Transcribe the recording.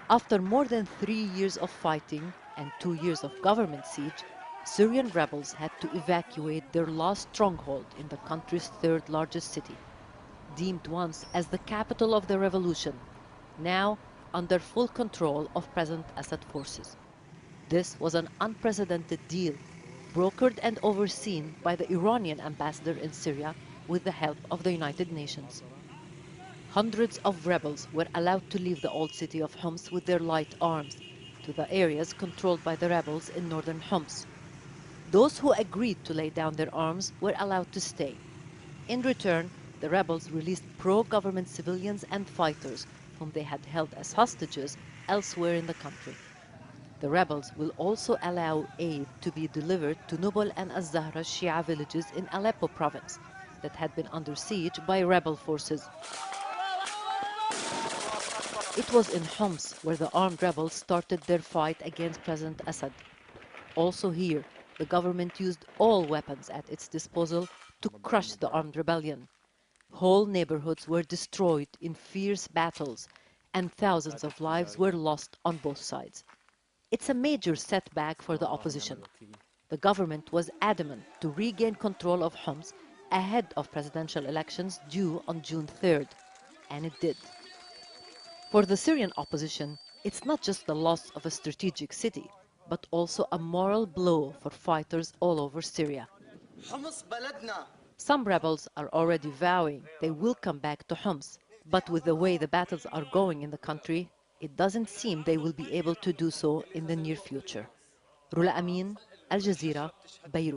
After more than 3 years of fighting and 2 years of government siege, Syrian rebels had to evacuate their last stronghold in the country's third largest city, deemed once as the capital of the revolution, now under full control of President Assad forces. This was an unprecedented deal, brokered and overseen by the Iranian ambassador in Syria with the help of the United Nations. Hundreds of rebels were allowed to leave the old city of Homs with their light arms to the areas controlled by the rebels in northern Homs. Those who agreed to lay down their arms were allowed to stay. In return, the rebels released pro-government civilians and fighters whom they had held as hostages elsewhere in the country. The rebels will also allow aid to be delivered to Nubal and Az-Zahra Shia villages in Aleppo province that had been under siege by rebel forces. It was in Homs where the armed rebels started their fight against President Assad. Also here, the government used all weapons at its disposal to crush the armed rebellion. Whole neighborhoods were destroyed in fierce battles, and thousands of lives were lost on both sides. It's a major setback for the opposition. The government was adamant to regain control of Homs ahead of presidential elections due on June 3rd, and it did. For the Syrian opposition, it's not just the loss of a strategic city, but also a moral blow for fighters all over Syria. Some rebels are already vowing they will come back to Homs, but with the way the battles are going in the country, it doesn't seem they will be able to do so in the near future. Rula Amin, Al Jazeera, Beirut.